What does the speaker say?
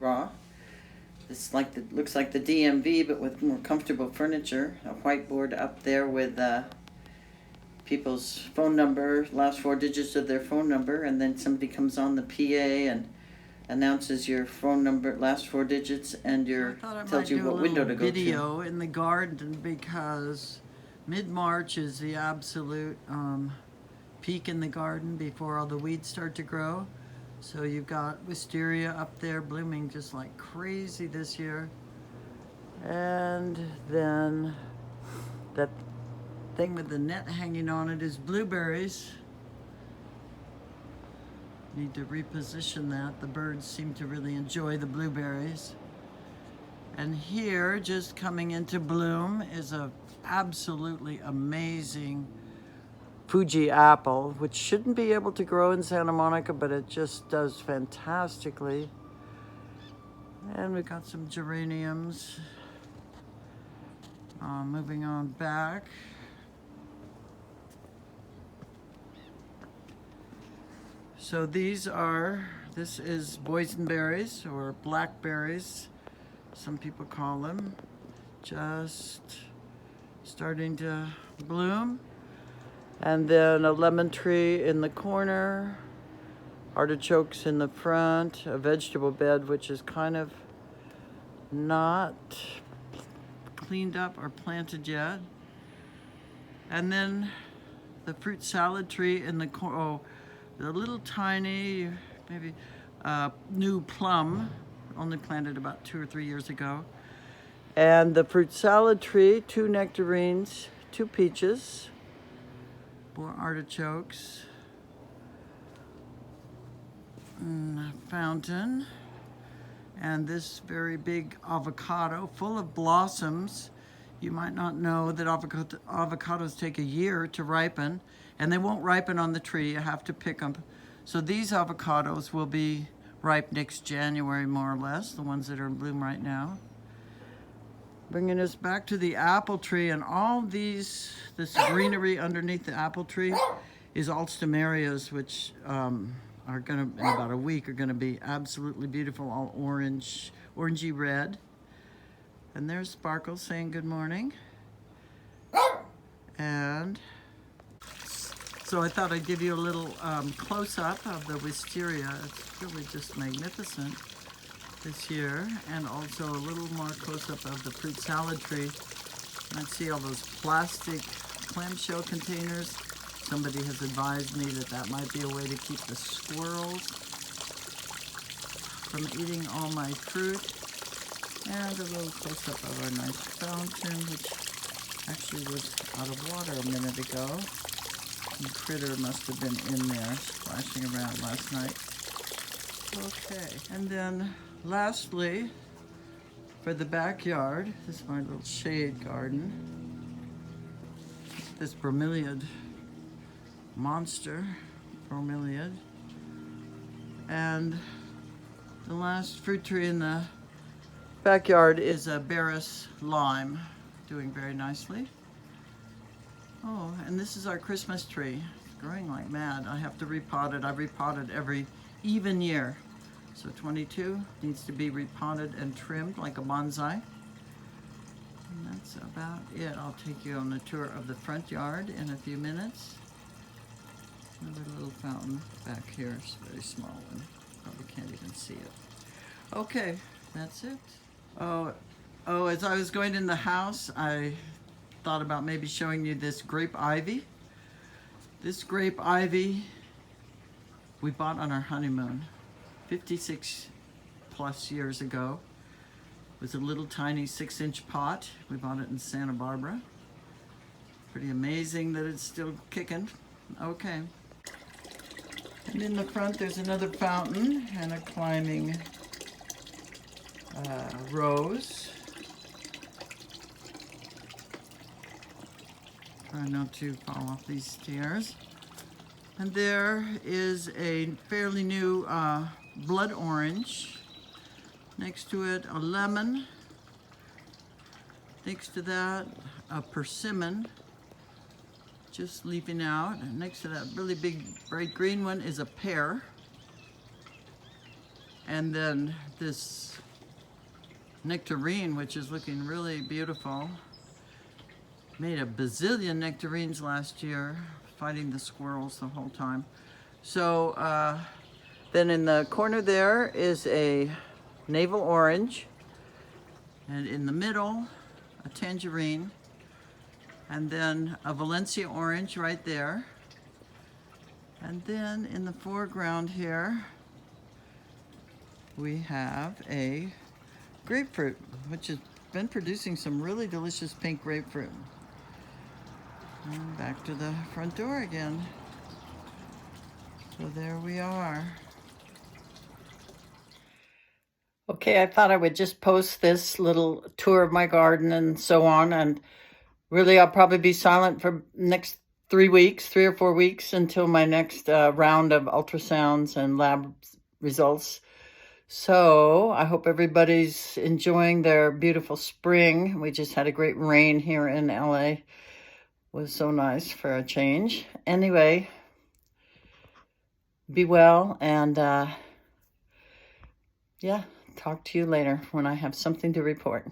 raw. It's like looks like the DMV, but with more comfortable furniture. A whiteboard up there with people's phone number, last four digits of their phone number, and then somebody comes on the PA and announces your phone number, last four digits, and tells you what window to go to. Video in the garden because mid-March is the absolute peak in the garden before all the weeds start to grow. So you've got wisteria up there blooming just like crazy this year. And then that thing with the net hanging on it is blueberries. Need to reposition that. The birds seem to really enjoy the blueberries. And here, just coming into bloom, is a absolutely amazing Fuji apple, which shouldn't be able to grow in Santa Monica, but it just does fantastically. And we got some geraniums. Moving on back. So this is boysenberries or blackberries, some people call them, just starting to bloom. And then a lemon tree in the corner, artichokes in the front, a vegetable bed which is kind of not cleaned up or planted yet. And then the fruit salad tree in the corner, the little tiny, maybe new plum, only planted about 2 or 3 years ago. And the fruit salad tree, 2 nectarines, 2 peaches, 4 artichokes, a fountain, and this very big avocado full of blossoms. You might not know that avocados take a year to ripen, and they won't ripen on the tree. You have to pick them. So these avocados will be ripe next January, more or less, the ones that are in bloom right now. Bringing us back to the apple tree, and all this greenery underneath the apple tree is alstomerias, which are gonna, in about a week, are gonna be absolutely beautiful, all orange, orangey red. And there's Sparkle saying good morning. And so I thought I'd give you a little close-up of the wisteria. It's really just magnificent this year, and also a little more close-up of the fruit salad tree. And I see all those plastic clamshell containers. Somebody has advised me that that might be a way to keep the squirrels from eating all my fruit. And a little close-up of our nice fountain, which actually was out of water a minute ago. Some critter must have been in there splashing around last night. Okay, and then lastly, for the backyard, this is my little shade garden. This bromeliad monster, bromeliad. And the last fruit tree in the backyard is a Barris lime, doing very nicely. Oh, and this is our Christmas tree. It's growing like mad. I have to repot it. I repot it every even year. So 22 needs to be repotted and trimmed like a bonsai. And that's about it. I'll take you on a tour of the front yard in a few minutes. Another little fountain back here. It's a very small one. Probably can't even see it. Okay, that's it. Oh, as I was going in the house, I thought about maybe showing you this grape ivy. This grape ivy we bought on our honeymoon 56 plus years ago. It was a little tiny 6-inch pot. We bought it in Santa Barbara. Pretty amazing that it's still kicking. Okay. And in the front there's another fountain and a climbing rose. Try not to fall off these stairs. And there is a fairly new blood orange. Next to it, a lemon. Next to that, a persimmon, just leafing out. And next to that really big bright green one is a pear. And then this nectarine, which is looking really beautiful. Made a bazillion nectarines last year, fighting the squirrels the whole time. So then in the corner there is a navel orange, and in the middle a tangerine, and then a Valencia orange right there. And then in the foreground here we have a grapefruit, which has been producing some really delicious pink grapefruit. And back to the front door again. So there we are. Okay, I thought I would just post this little tour of my garden and so on. And really, I'll probably be silent for next 3 weeks, 3 or 4 weeks, until my next round of ultrasounds and lab results. So I hope everybody's enjoying their beautiful spring. We just had a great rain here in LA. Was so nice for a change. Anyway, be well, and yeah, talk to you later when I have something to report.